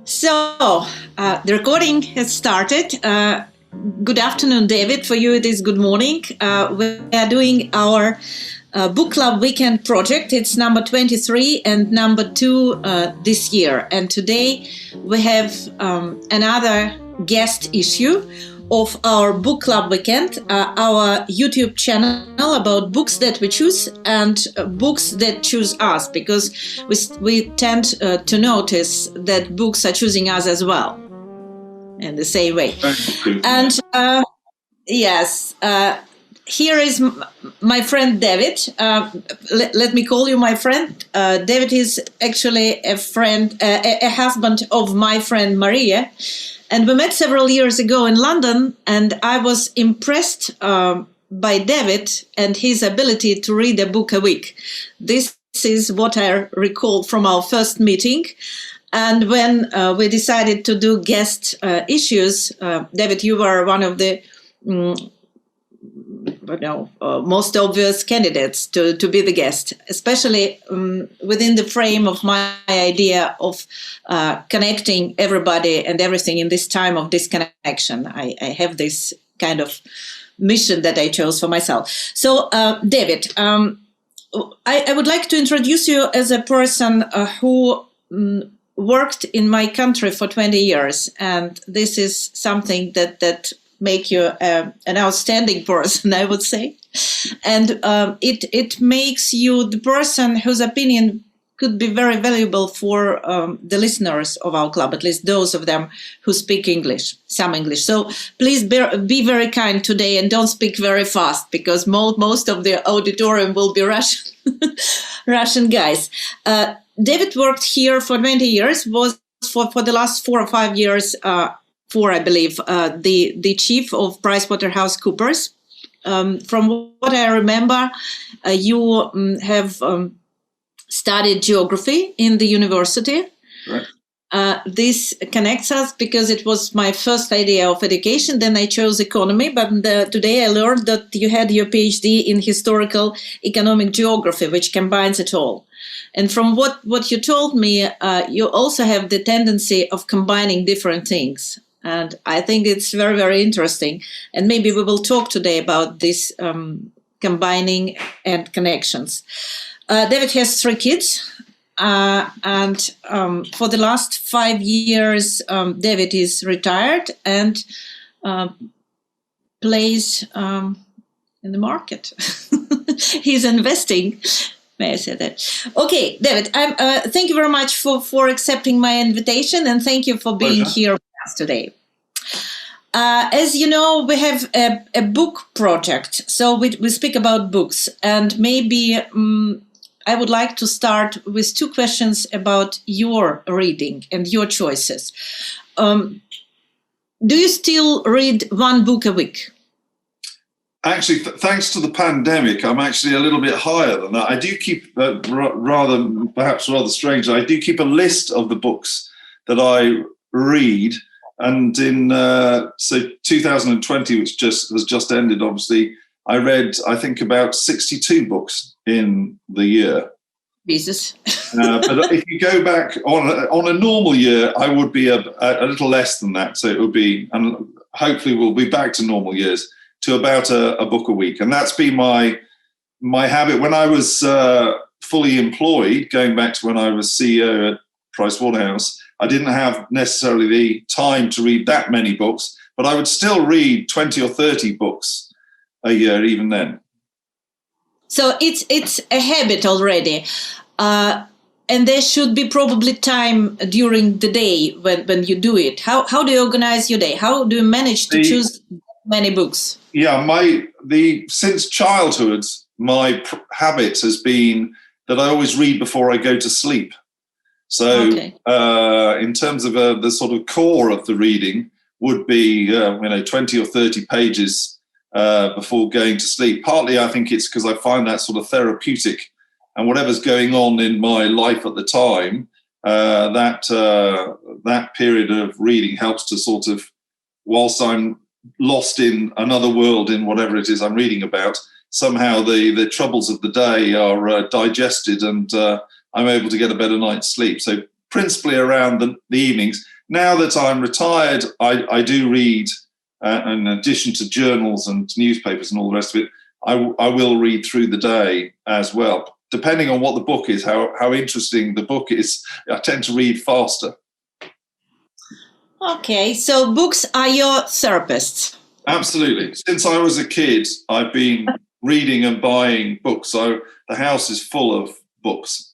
So, the recording has started. Good afternoon, David. For you, it is good morning. We are doing our book club weekend project. It's number 23 and number 2 this year. And today we have another guest issue of our book club weekend, our YouTube channel about books that we choose and books that choose us, because we tend to notice that books are choosing us as well in the same way. And yes, here is my friend David. Let me call you my friend. David is actually a friend, a husband of my friend Maria. And we met several years ago in London, and I was impressed by David and his ability to read a book a week. This is what I recall from our first meeting. And when we decided to do guest issues, David, you were one of the most obvious candidates to be the guest, especially within the frame of my idea of connecting everybody and everything in this time of disconnection. I have this kind of mission that I chose for myself. So, David, I would like to introduce you as a person who worked in my country for 20 years. And this is something that make you an outstanding person, I would say. And it makes you the person whose opinion could be very valuable for the listeners of our club, at least those of them who speak English, some English. So please be very kind today and don't speak very fast, because most of the auditorium will be Russian, Russian guys. David worked here for 20 years, was for the last 4 or 5 years I believe, the chief of PriceaterhouseCoopers. From what I remember, you have studied geography in the university. Right. This connects us because it was my first idea of education. Then I chose economy, but today I learned that you had your PhD in historical economic geography, which combines it all. And from what you told me, you also have the tendency of combining different things. And I think it's very, very interesting. And maybe we will talk today about this combining and connections. David has 3 kids. And for the last 5 years, David is retired and plays in the market. He's investing. May I say that? Okay, David, thank you very much for accepting my invitation, and thank you for being here with us today. As you know, we have a book project, so we speak about books, and maybe I would like to start with 2 questions about your reading and your choices. Do you still read 1 book a week? Actually, thanks to the pandemic, I'm actually a little bit higher than that. I do keep, perhaps rather strange, I do keep a list of the books that I read. And in 2020, which has just ended, obviously, I read, I think, about 62 books in the year. Jesus. But if you go back on a normal year, I would be a little less than that. So it would be, and hopefully we'll be back to normal years, to about a book a week. And that's been my habit. When I was fully employed, going back to when I was CEO at Pricewaterhouse, I didn't have necessarily the time to read that many books, but I would still read 20 or 30 books a year even then. So it's a habit already. And there should be probably time during the day when you do it. How do you organize your day? How do you manage to choose many books? Yeah, since childhood, my habit has been that I always read before I go to sleep. So in terms of the sort of core of the reading would be 20 or 30 pages before going to sleep. Partly I think it's because I find that sort of therapeutic, and whatever's going on in my life at the time, that period of reading helps to sort of, whilst I'm lost in another world in whatever it is I'm reading about, somehow the troubles of the day are digested, and I'm able to get a better night's sleep. So principally around the evenings, now that I'm retired, I do read, in addition to journals and newspapers and all the rest of it, I will read through the day as well. Depending on what the book is, how interesting the book is, I tend to read faster. Okay, so books are your therapists. Absolutely. Since I was a kid, I've been reading and buying books. So the house is full of books.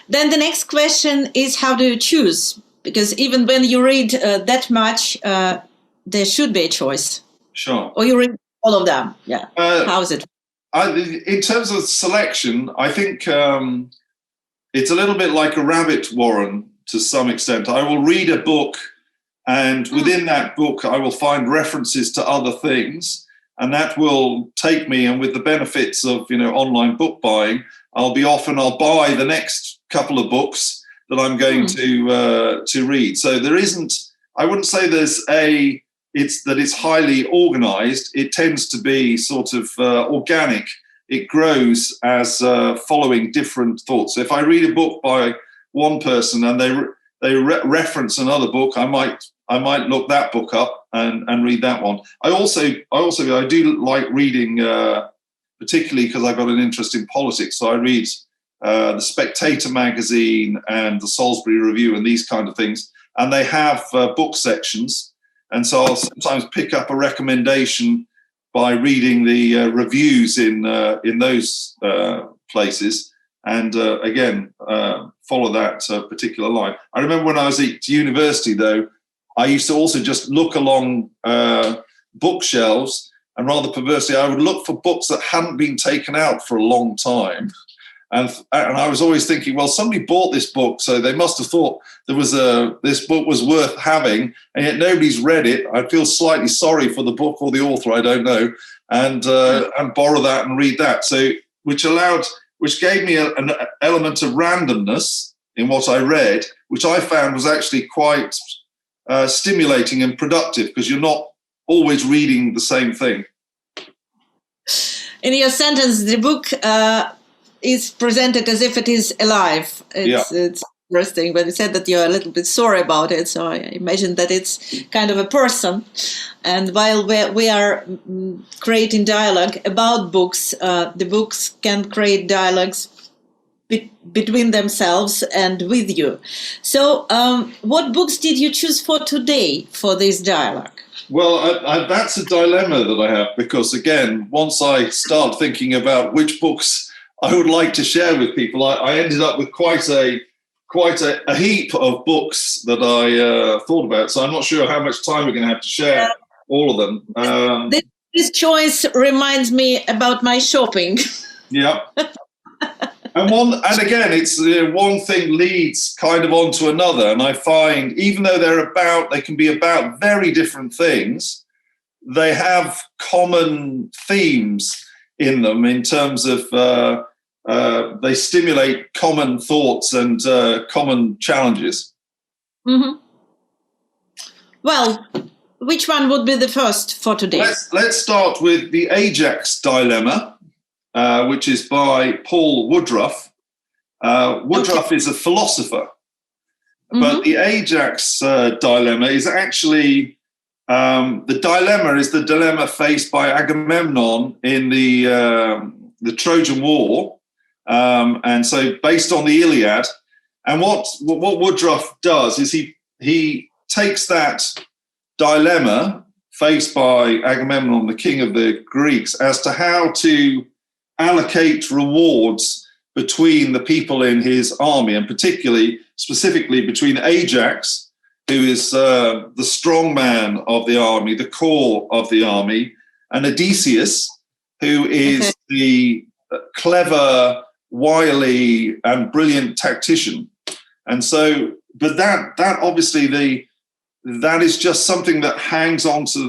Then the next question is, how do you choose? Because even when you read that much, there should be a choice. Sure. Or you read all of them. Yeah. How is it? In terms of selection, I think it's a little bit like a rabbit warren to some extent. I will read a book, and within that book, I will find references to other things, and that will take me. And with the benefits of online book buying, I'll buy the next couple of books that I'm going to read. So there isn't. I wouldn't say it's highly organized. It tends to be sort of organic. It grows as following different thoughts. So if I read a book by one person and they reference another book, I might look that book up and read that one. I do like reading, particularly because I've got an interest in politics. So I read the Spectator magazine and the Salisbury Review and these kind of things, and they have book sections. And so I'll sometimes pick up a recommendation by reading the reviews in those places, and again follow that particular line. I remember when I was at university, though, I used to also just look along bookshelves, and rather perversely, I would look for books that hadn't been taken out for a long time. And I was always thinking, well, somebody bought this book, so they must have thought this book was worth having, and yet nobody's read it. I feel slightly sorry for the book or the author, I don't know, and borrow that and read that. So which gave me an element of randomness in what I read, which I found was actually quite stimulating and productive, because you're not always reading the same thing. In your sentence, the book is presented as if it is alive. It's interesting, but you said that you're a little bit sorry about it, so I imagine that it's kind of a person. And while we are creating dialogue about books, the books can create dialogues between themselves and with you. So what books did you choose for today for this dialogue? Well, that's a dilemma that I have, because, again, once I start thinking about which books I would like to share with people, I ended up with quite a heap of books that I thought about. So I'm not sure how much time we're going to have to share all of them. This choice reminds me about my shopping. Yeah. And again, it's one thing leads kind of onto another. And I find, even though they can be about very different things, they have common themes in them in terms of they stimulate common thoughts and common challenges. Mm-hmm. Well, which one would be the first for today? Let's start with The Ajax Dilemma, which is by Paul Woodruff. Woodruff is a philosopher, but the Ajax dilemma is actually the dilemma faced by Agamemnon in the Trojan War, and so based on the Iliad. And what Woodruff does is he takes that dilemma faced by Agamemnon, the king of the Greeks, as to how to allocate rewards between the people in his army, and specifically between Ajax, who is the strong man of the army, the core of the army, and Odysseus, who is the clever, wily, and brilliant tactician. And so, but that obviously that is just something that hangs on to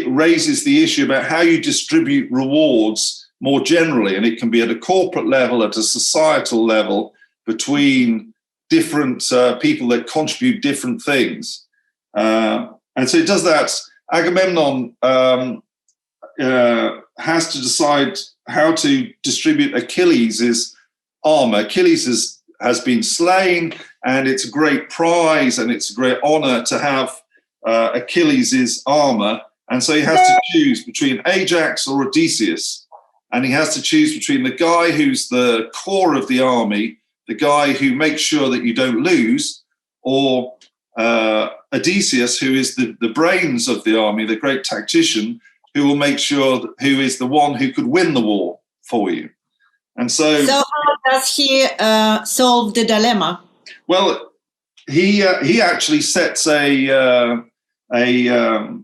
raises the issue about how you distribute rewards more generally, and it can be at a corporate level, at a societal level, between different people that contribute different things. And so it does that. Agamemnon has to decide how to distribute Achilles' armor. Achilles has been slain, and it's a great prize and it's a great honor to have Achilles' armor. And so he has to choose between Ajax or Odysseus. And he has to choose between the guy who's the core of the army, the guy who makes sure that you don't lose, or Odysseus, who is the brains of the army, the great tactician, who will make sure who is the one who could win the war for you. And so how does he solve the dilemma? Well, he actually sets a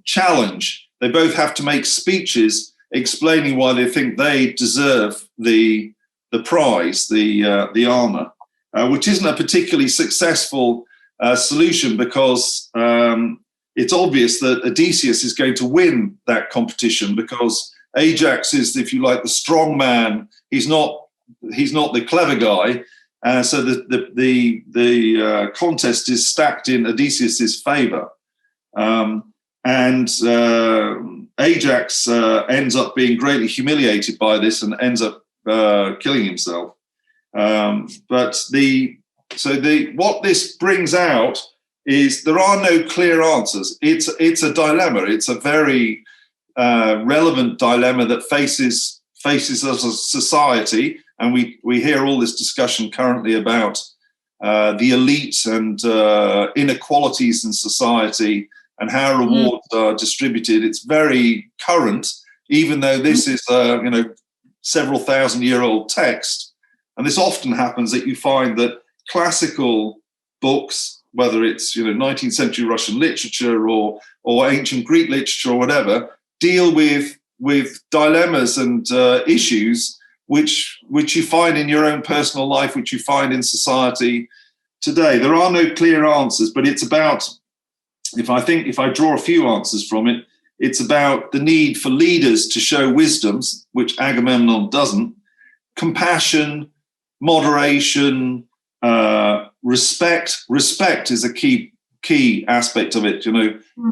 challenge. They both have to make speeches explaining why they think they deserve the prize, the armor, which isn't a particularly successful solution, because it's obvious that Odysseus is going to win that competition, because Ajax is, if you like, the strong man. He's not the clever guy. So the contest is stacked in Odysseus's favor. And Ajax ends up being greatly humiliated by this and ends up killing himself. But what this brings out is there are no clear answers. It's a dilemma. It's a very relevant dilemma that faces us as a society. And we hear all this discussion currently about the elite and inequalities in society and how rewards are distributed. It's very current, even though this is several thousand-year-old text. And this often happens that you find that classical books, whether it's 19th century Russian literature or ancient Greek literature or whatever, deal with dilemmas and issues which you find in your own personal life, which you find in society today. There are no clear answers, but it's about, if I draw a few answers from it, it's about the need for leaders to show wisdoms, which Agamemnon doesn't, compassion, moderation, respect. Respect is a key aspect of it.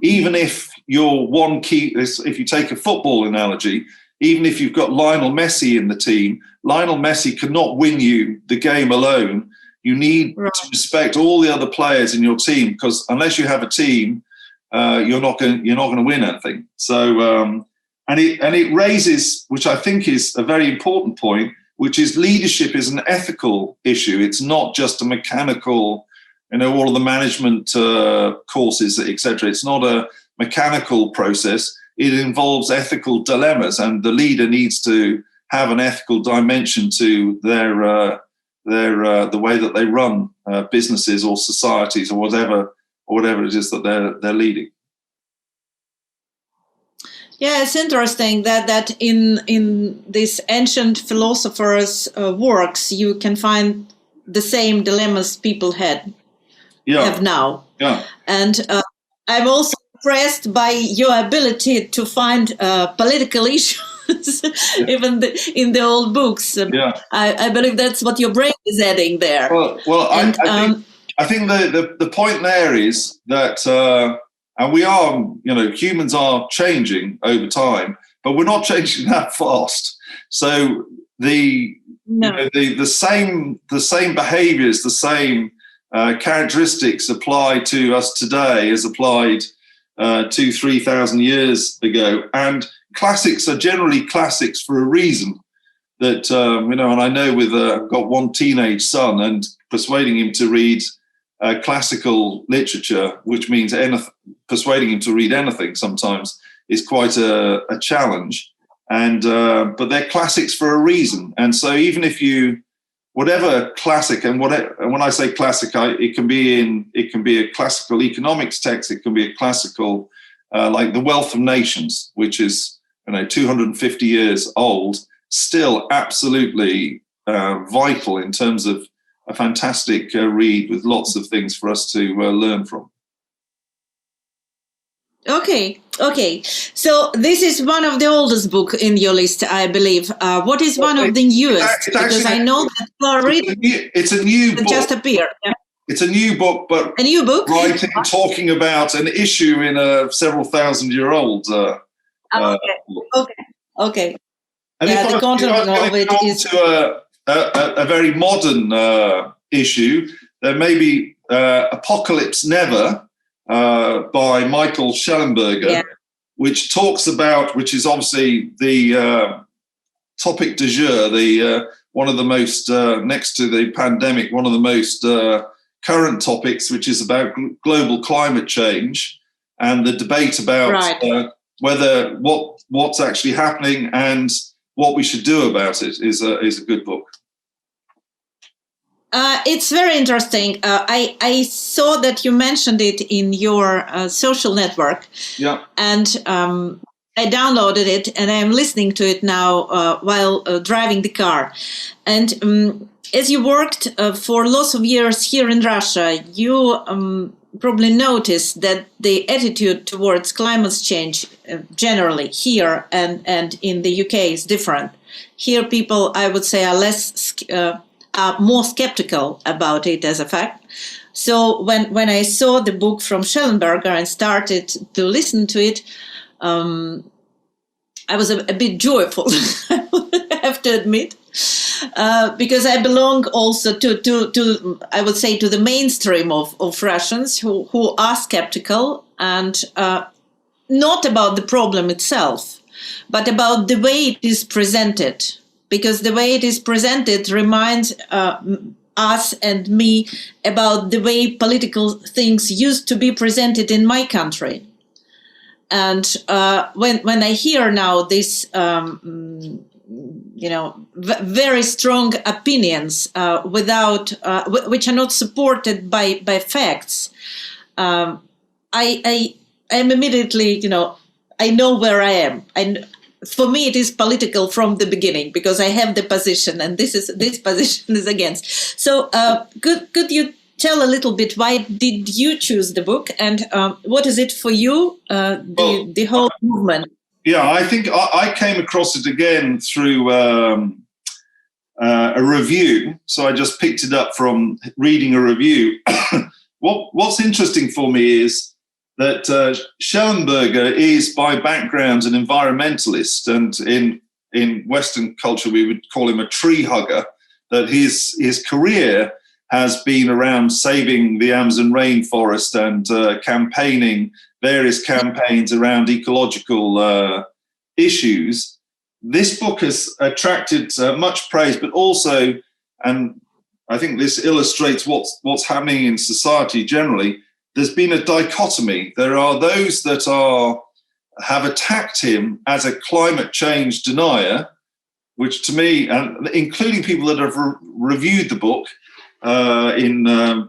Even if you're if you take a football analogy, even if you've got Lionel Messi in the team, Lionel Messi cannot win you the game alone. You need to respect all the other players in your team, because unless you have a team, you're not going to win anything. So, and it raises, which I think is a very important point, which is leadership is an ethical issue. It's not just a mechanical, all of the management courses, etc. It's not a mechanical process. It involves ethical dilemmas, and the leader needs to have an ethical dimension to their the way that they run businesses or societies or whatever it is that they're leading. Yeah, it's interesting that in these ancient philosophers' works you can find the same dilemmas people have now. Yeah, and I'm also impressed by your ability to find political issues. Even in the old books. I believe that's what your brain is adding there. Well, I think the point there is that, and we are, humans are changing over time, but we're not changing that fast. So the same behaviours, the same characteristics apply to us today as applied 2,000-3,000 years ago, and classics are generally classics for a reason. That and I know I've got one teenage son, and persuading him to read classical literature, which means persuading him to read anything sometimes, is quite a challenge. And but they're classics for a reason. And so even if whatever classic, and when I say classic, it can be a classical economics text, it can be a classical like The Wealth of Nations, which is 250 years old, still absolutely vital in terms of a fantastic read with lots of things for us to learn from. Okay. So this is one of the oldest book in your list, I believe. What is one of the newest? Because I know that you are reading. It's a new book. Just appeared. Yeah. It's a new book, but a new book talking about an issue in a several thousand-year-old. Okay. And the content of it is to a very modern issue. There may be Apocalypse Never by Michael Schellenberger, which talks about, which is obviously the topic du jour, one of the most, next to the pandemic, one of the most current topics, which is about global climate change and the debate about whether what's actually happening and what we should do about it is a good book. It's very interesting. I saw that you mentioned it in your social network. Yeah. And I downloaded it and I'm listening to it now while driving the car. And as you worked for lots of years here in Russia, you probably noticed that the attitude towards climate change generally here and in the UK is different. Here people, I would say, are more skeptical about it as a fact. So when I saw the book from Schellenberger and started to listen to it, I was a bit joyful, I have to admit, because I belong also to I would say, to the mainstream of Russians who are skeptical and not about the problem itself, but about the way it is presented. Because the way it is presented reminds us and me about the way political things used to be presented in my country. And when I hear now this, very strong opinions without which are not supported by facts, I am immediately, I know where I am. For me, it is political from the beginning because I have the position, and this position is against. So, could you tell a little bit why did you choose the book, and what is it for you? The whole movement. Yeah, I think I came across it again through a review. So I just picked it up from reading a review. What's interesting for me is that Schellenberger is by background an environmentalist, and in Western culture we would call him a tree hugger, that his career has been around saving the Amazon rainforest and campaigning various campaigns around ecological issues. This book has attracted much praise, but also, and I think this illustrates what's happening in society generally, there's been a dichotomy. There are those that have attacked him as a climate change denier, which to me, and including people that have reviewed the book in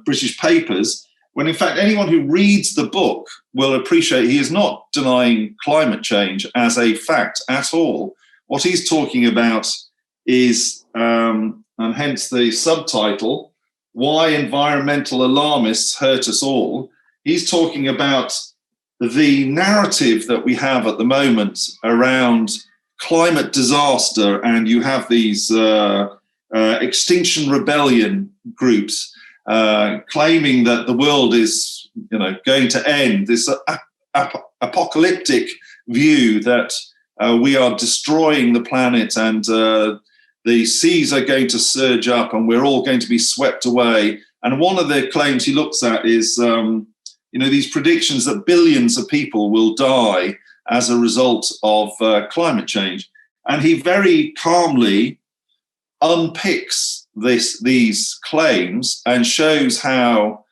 British papers, when in fact anyone who reads the book will appreciate he is not denying climate change as a fact at all. What he's talking about is, and hence the subtitle, Why Environmental Alarmists Hurt Us All. He's talking about the narrative that we have at the moment around climate disaster, and you have these Extinction Rebellion groups claiming that the world is, going to end. This apocalyptic view that we are destroying the planet and the seas are going to surge up and we're all going to be swept away. And one of the claims he looks at is, these predictions that billions of people will die as a result of climate change. And he very calmly unpicks these claims and shows how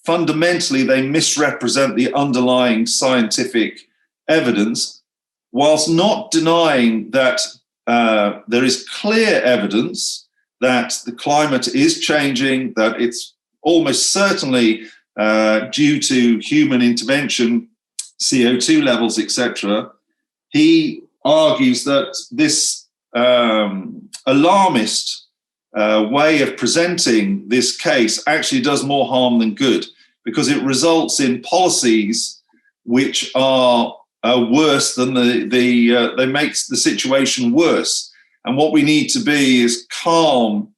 fundamentally they misrepresent the underlying scientific evidence, whilst not denying that there is clear evidence that the climate is changing, that it's almost certainly due to human intervention, CO2 levels, etc. He argues that this alarmist way of presenting this case actually does more harm than good, because it results in policies which are worse than they make the situation worse. And what we need to be is calm,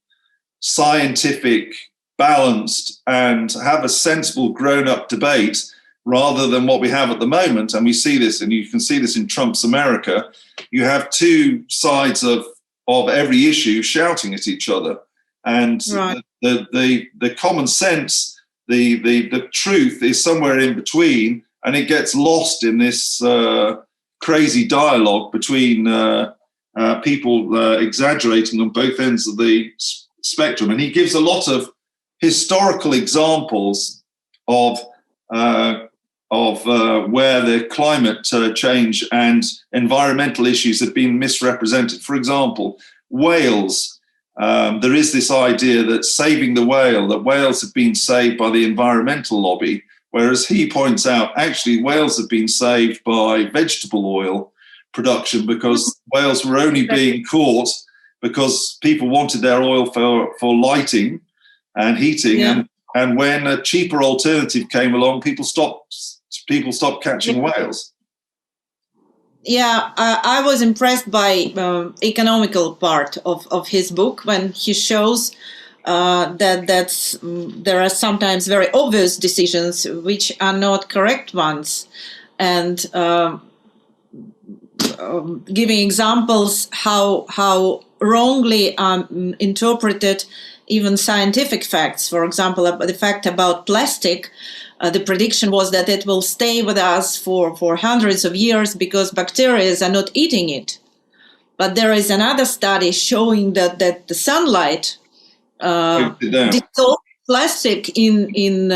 scientific, balanced, and have a sensible grown-up debate rather than what we have at the moment. And we see this, and you can see this in Trump's America. You have two sides of every issue shouting at each other. And the common sense, the truth is somewhere in between, and it gets lost in this crazy dialogue between people exaggerating on both ends of the spectrum. And he gives a lot of historical examples of where the climate change and environmental issues have been misrepresented. For example, whales. There is this idea that saving the whale, that whales have been saved by the environmental lobby, whereas he points out actually whales have been saved by vegetable oil production, because whales were only being caught because people wanted their oil for lighting and heating. Yeah. And when a cheaper alternative came along, people stopped catching whales. Yeah, I was impressed by economical part of his book, when he shows that there are sometimes very obvious decisions which are not correct ones, and giving examples how wrongly interpreted even scientific facts. For example, the fact about plastic. The prediction was that it will stay with us for hundreds of years because bacteria are not eating it. But there is another study showing that the sunlight dissolves plastic in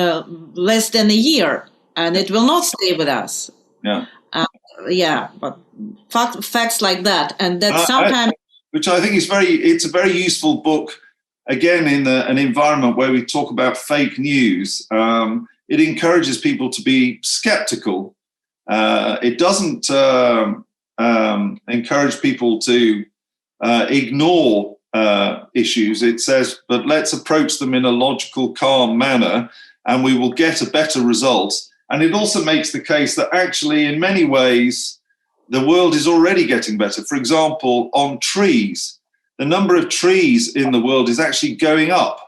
less than a year, and it will not stay with us. Yeah. But facts like that, and that sometimes, which I think it's a very useful book. Again, in an environment where we talk about fake news. It encourages people to be skeptical. It doesn't encourage people to ignore issues. It says, but let's approach them in a logical, calm manner, and we will get a better result. And it also makes the case that actually, in many ways, the world is already getting better. For example, on trees, the number of trees in the world is actually going up.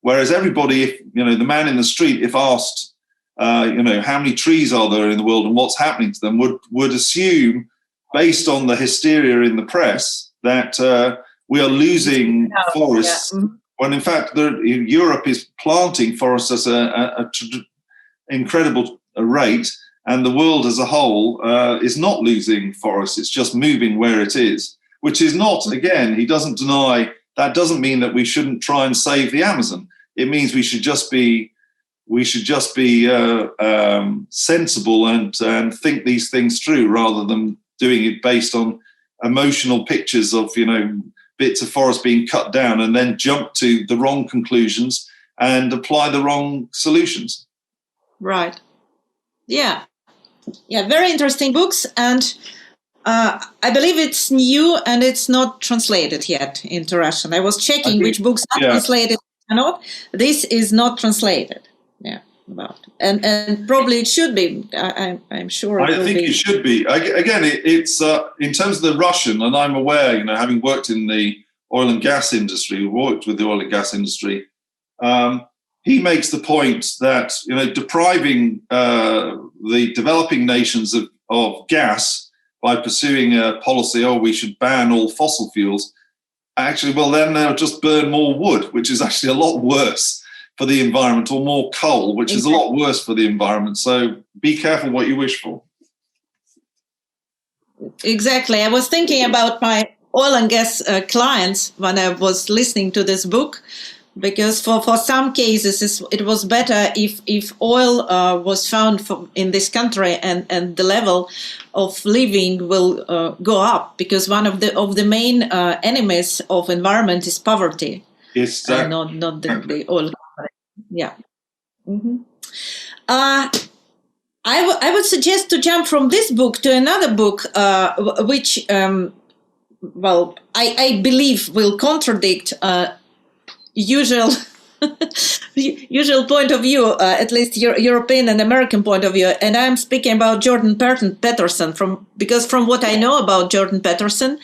Whereas everybody, if the man in the street, if asked, how many trees are there in the world and what's happening to them, would assume, based on the hysteria in the press, that we are losing forests. Yeah. When in fact, Europe is planting forests at an incredible rate, and the world as a whole is not losing forests. It's just moving where it is, which is not, again, he doesn't deny. That doesn't mean that we shouldn't try and save the Amazon. It means we should just be sensible and think these things through, rather than doing it based on emotional pictures of bits of forest being cut down and then jump to the wrong conclusions and apply the wrong solutions. Right. Yeah. Very interesting books, and I believe it's new and it's not translated yet into Russian. I was checking which books are translated or not. This is not translated. And probably it should be. I'm sure. I think it should be. Again, it's in terms of the Russian, and I'm aware, having worked in the oil and gas industry, worked with the oil and gas industry. He makes the point that depriving the developing nations of gas by pursuing a policy, we should ban all fossil fuels, actually, then they'll just burn more wood, which is actually a lot worse for the environment, or more coal, which is a lot worse for the environment. So be careful what you wish for. Exactly. I was thinking about my oil and gas clients when I was listening to this book, because for some cases it was better if oil was found in this country and the level of living will go up, because one of the main enemies of environment is poverty. Yes, exactly. Not the oil. Yeah. Mm-hmm. I would suggest to jump from this book to another book, which I believe will contradict usual point of view, at least European and American point of view. And I'm speaking about Jordan Peterson, because from what I know about Jordan Peterson,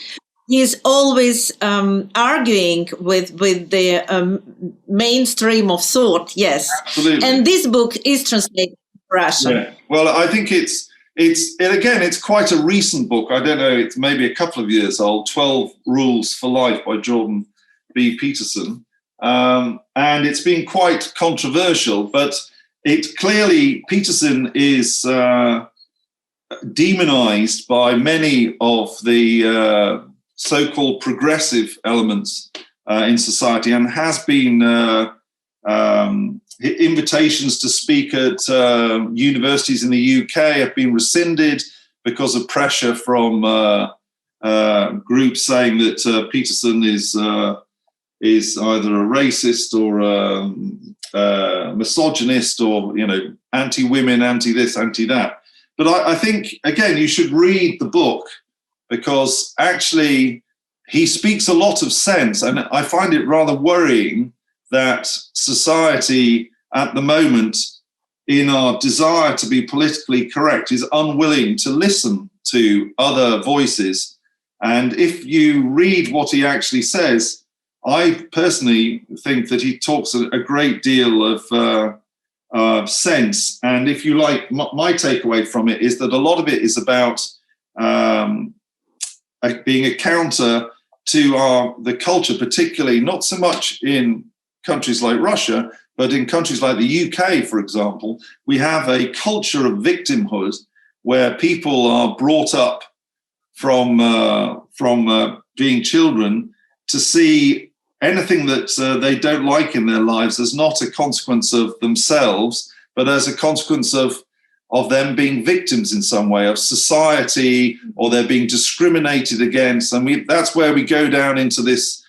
he's always arguing with the mainstream of thought. Yes, absolutely. And this book is translated to Russian. Yeah. Well, I think it's quite a recent book. I don't know, it's maybe a couple of years old. 12 Rules for Life by Jordan B. Peterson. and it's been quite controversial, but it clearly, Peterson is demonized by many of the so-called progressive elements in society, and has been invitations to speak at universities in the UK have been rescinded because of pressure from groups saying that Peterson is either a racist or a misogynist, or, you know, anti-women, anti-this, anti-that. But I think, again, you should read the book, because actually he speaks a lot of sense. And I find it rather worrying that society at the moment, in our desire to be politically correct, is unwilling to listen to other voices. And if you read what he actually says, I personally think that he talks a great deal of sense. And if you like, my takeaway from it is that a lot of it is about being a counter to the culture, particularly not so much in countries like Russia, but in countries like the UK, for example. We have a culture of victimhood where people are brought up from being children to see anything that they don't like in their lives as not a consequence of themselves, but as a consequence of them being victims in some way of society, or they're being discriminated against. And that's where we go down into this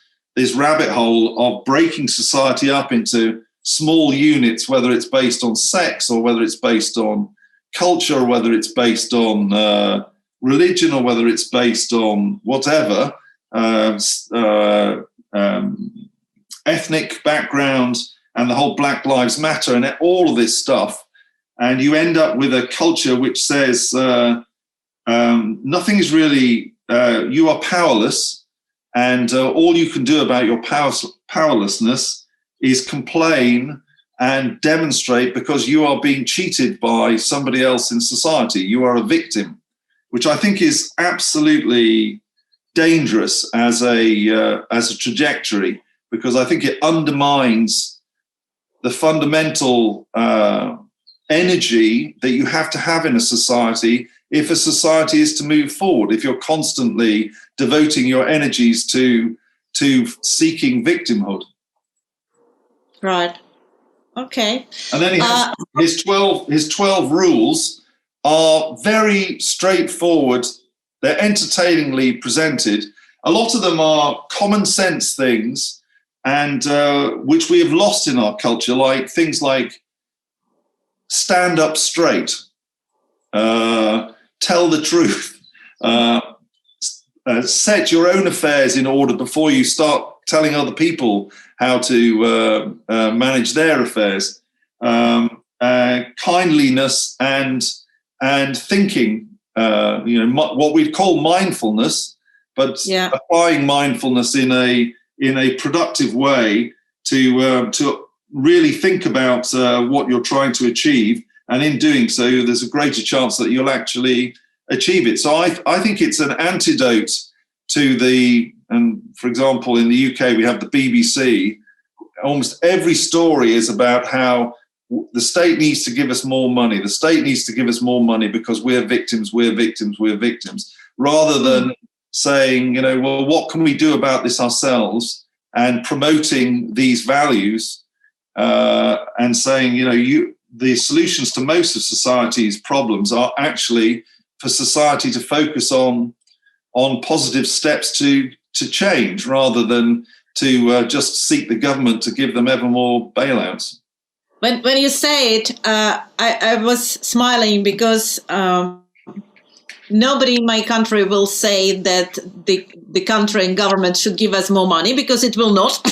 rabbit hole of breaking society up into small units, whether it's based on sex, or whether it's based on culture, or whether it's based on religion, or whether it's based on whatever, ethnic background, and the whole Black Lives Matter and all of this stuff. And you end up with a culture which says nothing is really, you are powerless, and all you can do about your powerlessness is complain and demonstrate because you are being cheated by somebody else in society. You are a victim, which I think is absolutely dangerous as a trajectory, because I think it undermines the fundamental energy that you have to have in a society if a society is to move forward. If you're constantly devoting your energies to seeking victimhood. Right. Okay. And then he has his 12 rules are very straightforward. They're entertainingly presented. A lot of them are common sense things, and which we have lost in our culture, like things like stand up straight, tell the truth, set your own affairs in order before you start telling other people how to manage their affairs, kindliness and thinking, what we'd call mindfulness, but applying mindfulness in a productive way to really think about what you're trying to achieve, and in doing so, there's a greater chance that you'll actually achieve it. So I think it's an antidote to and for example, in the UK, we have the BBC. Almost every story is about how the state needs to give us more money. The state needs to give us more money because we're victims, rather than saying, well, what can we do about this ourselves, and promoting these values and saying, the solutions to most of society's problems are actually for society to focus on positive steps to change, rather than to just seek the government to give them ever more bailouts. When you say it, I was smiling because nobody in my country will say that the country and government should give us more money, because it will not.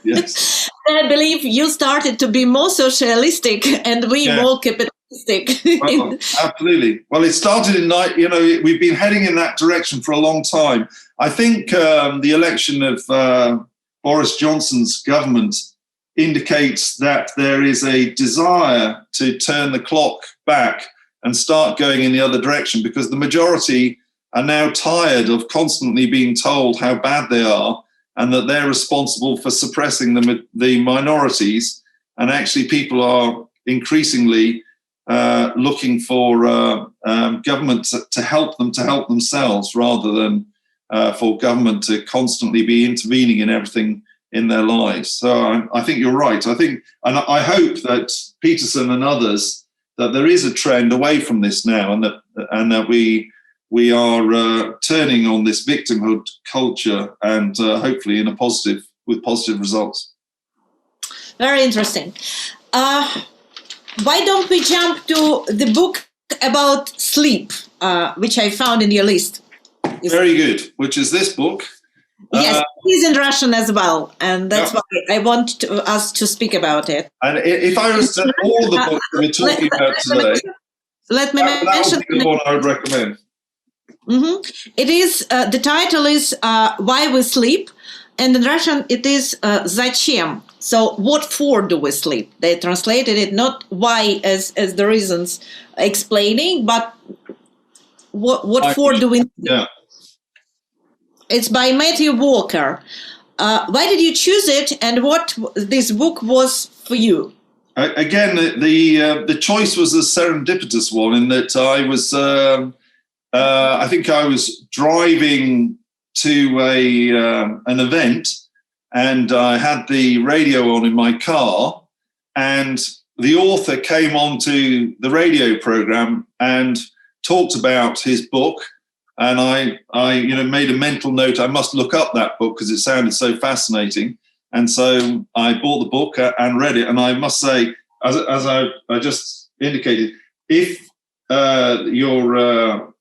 Yes. I believe you started to be more socialistic and we more capitalistic. Well, absolutely. Well, it started we've been heading in that direction for a long time. I think the election of Boris Johnson's government indicates that there is a desire to turn the clock back and start going in the other direction, because the majority are now tired of constantly being told how bad they are and that they're responsible for suppressing the minorities. And actually people are increasingly looking for government to help themselves rather than for government to constantly be intervening in everything in their lives. So I think you're right. I think, and I hope that Peterson and others, that there is a trend away from this now, and that we are turning on this victimhood culture, and hopefully with positive results. Very interesting. Why don't we jump to the book about sleep, which I found in your list? Very good. Which is this book? Yes, it is in Russian as well, and that's why I want us to speak about it. And if I was to all of the books that we're talking about today, let me mention that would be the one I would recommend. Mm-hmm. It is the title is Why We Sleep, and in Russian it is Зачем. So what for do we sleep? They translated it not why as the reasons explaining, but what for do we sleep? Yeah. It's by Мэттью Uolker. Why did you choose it, and what this book was for you? Again, the choice was a serendipitous one in that I was, I think I was driving to an event, and I had the radio on in my car, and the author came onto the radio program and talked about his book. And I made a mental note. I must look up that book because it sounded so fascinating. And so I bought the book and read it. And I must say, as I just indicated, if your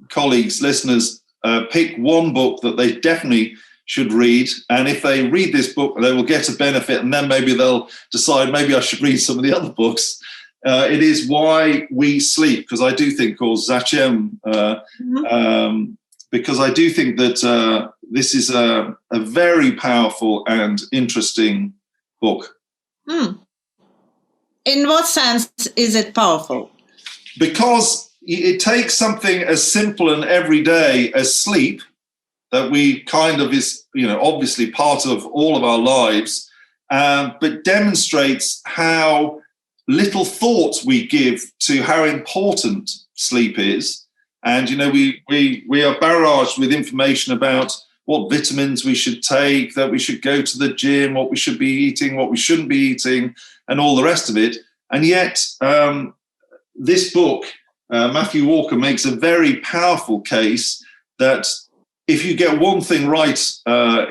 colleagues, listeners, pick one book that they definitely should read, and if they read this book, they will get a benefit, and then maybe they'll decide maybe I should read some of the other books. It is Why We Sleep, because I do think, or Zачем, because I do think that this is a very powerful and interesting book. In what sense is it powerful? Because it takes something as simple and everyday as sleep, that we kind of is, obviously part of all of our lives, but demonstrates how little thought we give to how important sleep is. And, we are barraged with information about what vitamins we should take, that we should go to the gym, what we should be eating, what we shouldn't be eating, and all the rest of it. And yet this book, Мэттью Уолкер makes a very powerful case that if you get one thing right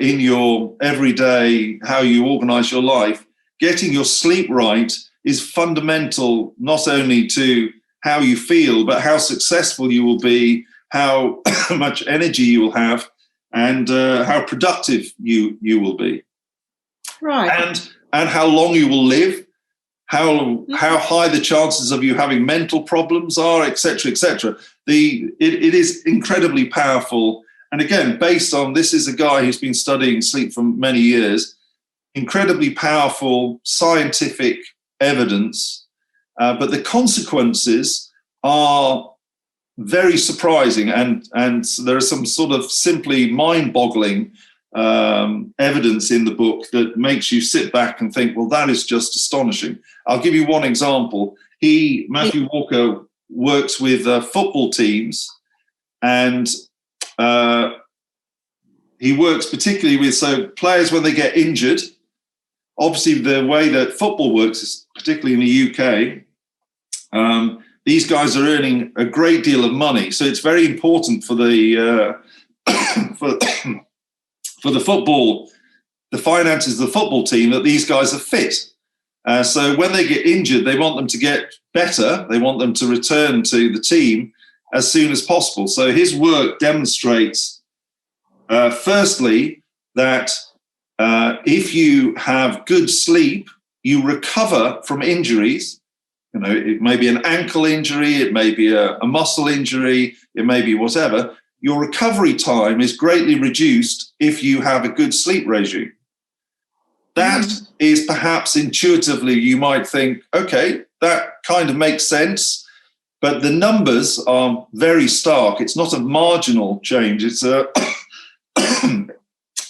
in your everyday, how you organize your life, getting your sleep right is fundamental not only to how you feel, but how successful you will be, how much energy you will have, and how productive you will be. Right. And how long you will live, how high the chances of you having mental problems are, etc., etc. It is incredibly powerful. And again, based on, this is a guy who's been studying sleep for many years, incredibly powerful scientific evidence, but the consequences are very surprising, and there is some sort of simply mind-boggling evidence in the book that makes you sit back and think, well, that is just astonishing. I'll give you one example. Мэттью Uolker works with football teams, and he works particularly with players when they get injured. Obviously, the way that football works is particularly in the UK. These guys are earning a great deal of money, so it's very important for the for the football, the finances of the football team, that these guys are fit. So when they get injured, they want them to get better. They want them to return to the team as soon as possible. So his work demonstrates, firstly, that if you have good sleep, you recover from injuries. It may be an ankle injury, it may be a muscle injury, it may be whatever. Your recovery time is greatly reduced if you have a good sleep regime. That is perhaps intuitively, you might think, okay, that kind of makes sense, but the numbers are very stark. It's not a marginal change. It's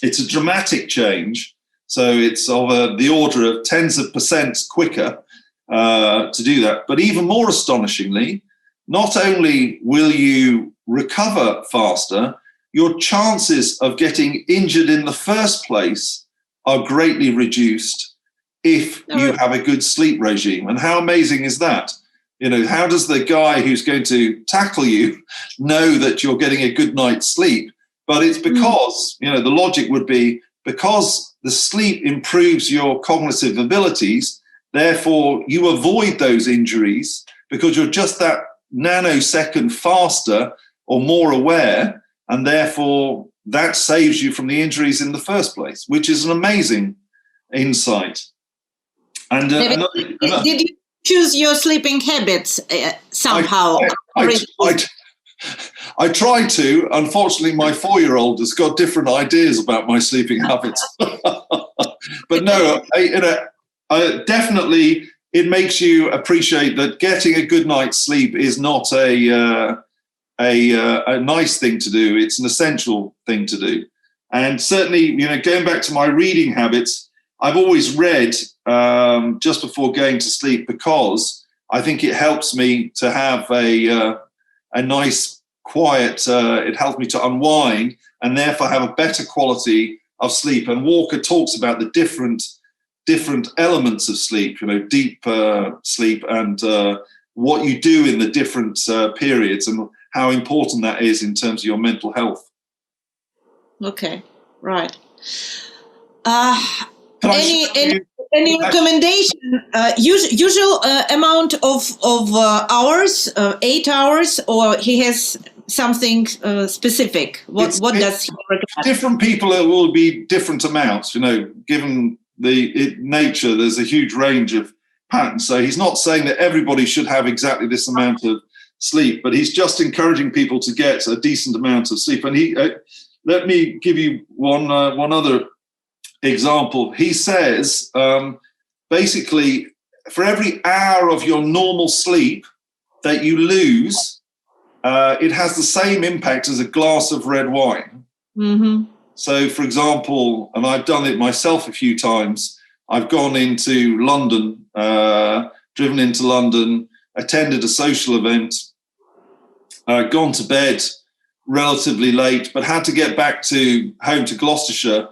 It's a dramatic change. So it's of the order of tens of percents quicker to do that. But even more astonishingly, not only will you recover faster, your chances of getting injured in the first place are greatly reduced if you have a good sleep regime. And how amazing is that? You know, how does the guy who's going to tackle you know that you're getting a good night's sleep? But it's because, you know, the logic would be because the sleep improves your cognitive abilities, therefore you avoid those injuries because you're just that nanosecond faster or more aware, and therefore that saves you from the injuries in the first place, which is an amazing insight. And David, did you choose your sleeping habits somehow? I tried to. Unfortunately, my 4-year-old has got different ideas about my sleeping habits. But no, definitely it makes you appreciate that getting a good night's sleep is not a nice thing to do. It's an essential thing to do. And certainly, you know, going back to my reading habits, I've always read just before going to sleep because I think it helps me to have a nice, quiet, it helps me to unwind and therefore have a better quality of sleep. And Walker talks about the different elements of sleep, you know, deep sleep and what you do in the different periods and how important that is in terms of your mental health. Okay, right. Any recommendation? Usual amount of hours, 8 hours, or he has something specific? What does he recommend? Different people, it will be different amounts. You know, given the nature, there's a huge range of patterns. So he's not saying that everybody should have exactly this amount of sleep, but he's just encouraging people to get a decent amount of sleep. And he, let me give you one other example. He says, basically, for every hour of your normal sleep that you lose, it has the same impact as a glass of red wine. Mm-hmm. So, for example, and I've done it myself a few times, I've gone into London, driven into London, attended a social event, gone to bed relatively late, but had to get back home to Gloucestershire.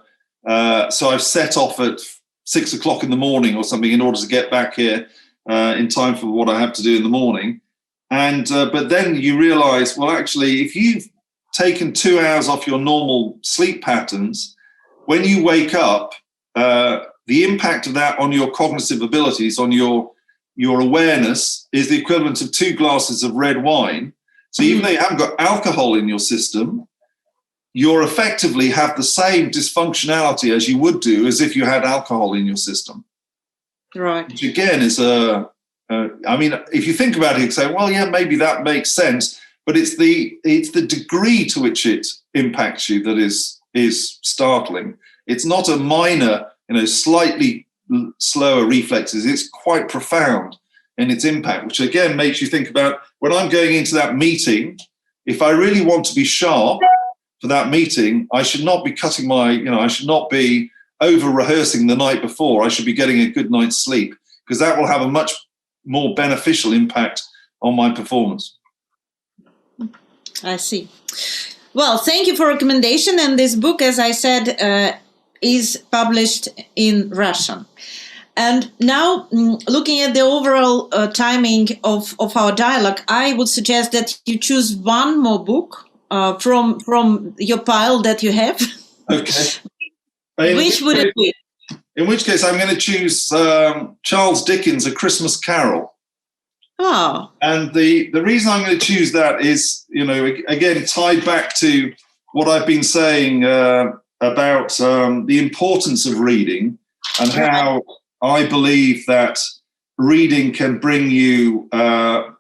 So I've set off at 6 o'clock in the morning or something in order to get back here in time for what I have to do in the morning. And but then you realise, well, actually, if you've taken 2 hours off your normal sleep patterns, when you wake up, the impact of that on your cognitive abilities, on your awareness, is the equivalent of 2 glasses of red wine. So even though you haven't got alcohol in your system, you effectively have the same dysfunctionality as you would do as if you had alcohol in your system. Right. Which again is I mean, if you think about it, you say, well, yeah, maybe that makes sense, but it's the degree to which it impacts you that is startling. It's not a minor, slightly slower reflexes. It's quite profound in its impact, which again makes you think about when I'm going into that meeting, if I really want to be sharp for that meeting, I should not be I should not be over rehearsing the night before. I should be getting a good night's sleep, because that will have a much more beneficial impact on my performance. I see. Well, thank you for recommendation. And this book, as I said, is published in Russian. And now, looking at the overall timing of our dialogue, I would suggest that you choose one more book from your pile that you have. Okay. Which would it be? In which case, I'm going to choose Charles Dickens' A Christmas Carol. Oh. And the reason I'm going to choose that is, again, tied back to what I've been saying about the importance of reading and how I believe that reading can bring you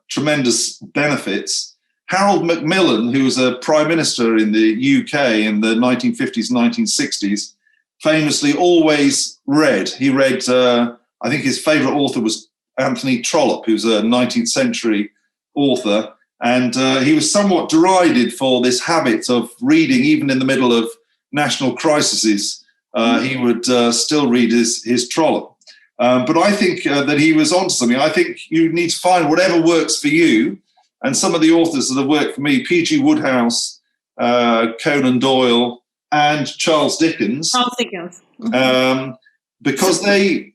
tremendous benefits. Harold Macmillan, who was a prime minister in the UK in the 1950s, 1960s, famously always read. He read, I think his favourite author was Anthony Trollope, who's a 19th century author. And he was somewhat derided for this habit of reading, even in the middle of national crises, he would still read his Trollope. But I think that he was onto something. I think you need to find whatever works for you. And some of the authors that have worked for me, P.G. Wodehouse, Conan Doyle, and Charles Dickens. Because they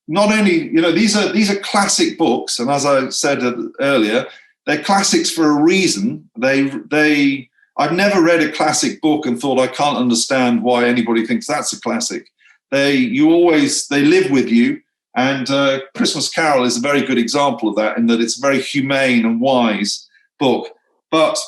not only, these are classic books, and as I said earlier, they're classics for a reason. I've never read a classic book and thought I can't understand why anybody thinks that's a classic. They live with you, and Christmas Carol is a very good example of that, in that it's a very humane and wise book. But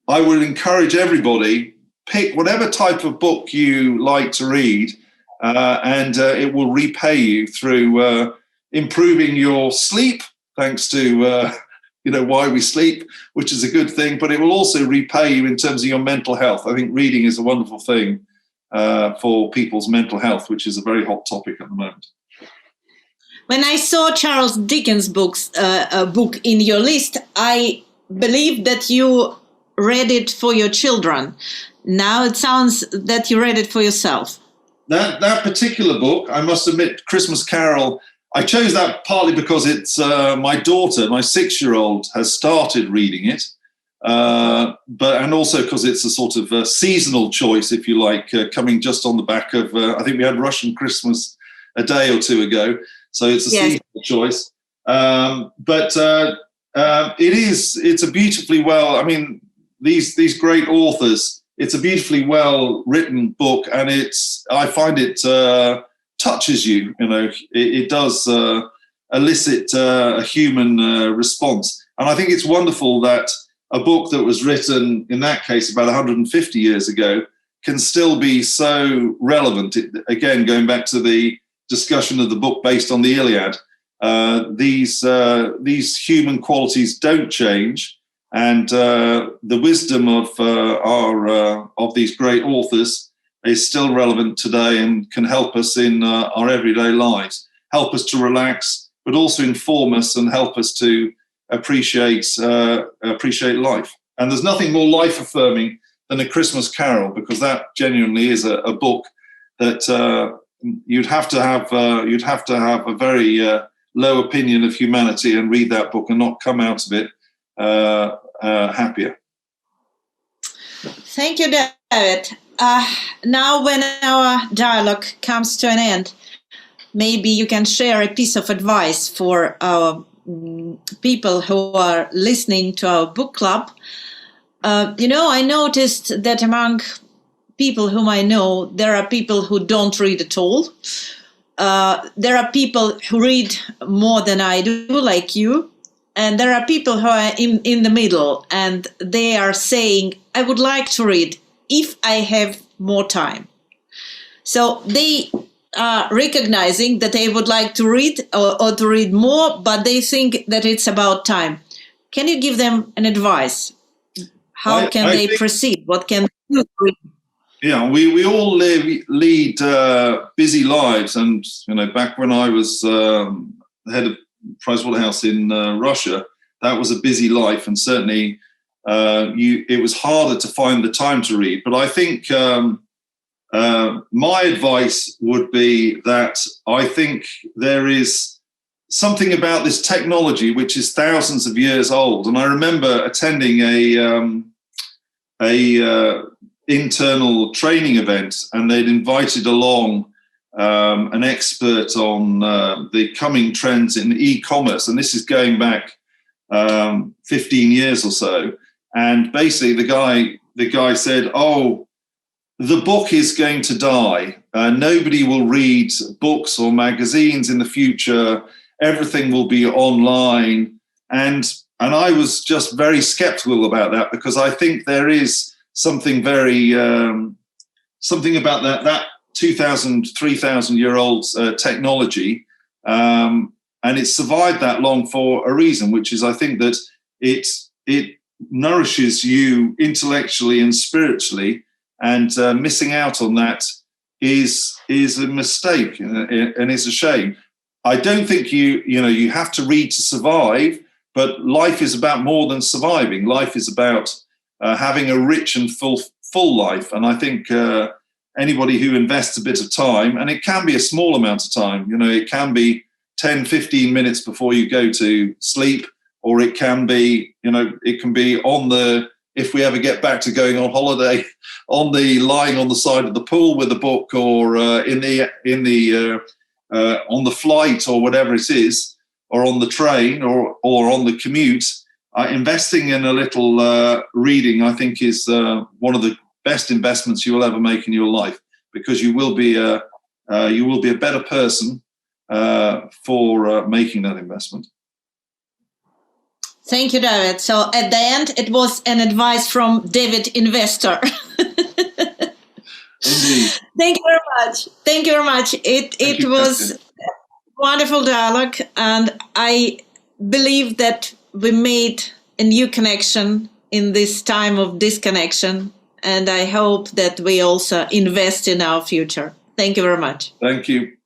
I would encourage everybody, pick whatever type of book you like to read, and it will repay you through improving your sleep, thanks to why we sleep, which is a good thing, but it will also repay you in terms of your mental health. I think reading is a wonderful thing for people's mental health, which is a very hot topic at the moment. When I saw Charles Dickens' book in your list, I believed that you read it for your children. Now it sounds that you read it for yourself. That particular book, I must admit, Christmas Carol, I chose that partly because it's my daughter, my 6-year-old, has started reading it, and also because it's a sort of seasonal choice, if you like, coming just on the back of, I think we had Russian Christmas a day or two ago, so it's a seasonal choice. But it's a beautifully well, these great authors, it's a beautifully well written book, and I find it touches you. It does elicit a human response, and I think it's wonderful that a book that was written in that case about 150 years ago can still be so relevant. Again, going back to the discussion of the book based on the Iliad, these human qualities don't change, and the wisdom of these great authors is still relevant today and can help us in our everyday lives, help us to relax, but also inform us and help us to appreciate life. And there's nothing more life-affirming than A Christmas Carol, because that genuinely is a book that you'd have to have a very low opinion of humanity and read that book and not come out of it happier. Thank you, David. Now, when our dialogue comes to an end, maybe you can share a piece of advice for our people who are listening to our book club. I noticed that among people whom I know, there are people who don't read at all. There are people who read more than I do, like you. And there are people who are in the middle, and they are saying, I would like to read if I have more time. So they are recognizing that they would like to read or to read more, but they think that it's about time. Can you give them an advice? How can they proceed? What can they do? Yeah, we all lead busy lives, and back when I was head of Pricewaterhouse in Russia, that was a busy life, and certainly it was harder to find the time to read. But I think my advice would be that I think there is something about this technology which is thousands of years old. And I remember attending a internal training event, and they'd invited along an expert on the coming trends in e-commerce, and this is going back 15 years or so. And basically, the guy said, "Oh, the book is going to die. Nobody will read books or magazines in the future. Everything will be online." And I was just very skeptical about that, because I think there is something very something about that 2,000, 3,000-year-old technology, and it's survived that long for a reason, which is I think that it nourishes you intellectually and spiritually, and missing out on that is a mistake, and it's a shame. I don't think you have to read to survive, but life is about more than surviving. Life is about having a rich and full life. And I think anybody who invests a bit of time, and it can be a small amount of time, it can be 10, 15 minutes before you go to sleep, or it can be, it can be if we ever get back to going on holiday, lying on the side of the pool with a book, or on the flight, or whatever it is, or on the train, or on the commute. Investing in a little reading, I think, is one of the best investments you will ever make in your life, because you will be a better person for making that investment. Thank you, David. So at the end, it was an advice from David Investor. Indeed. Thank you very much. Thank you very much. It was a wonderful dialogue, and I believe that we made a new connection in this time of disconnection, and I hope that we also invest in our future. Thank you very much. Thank you.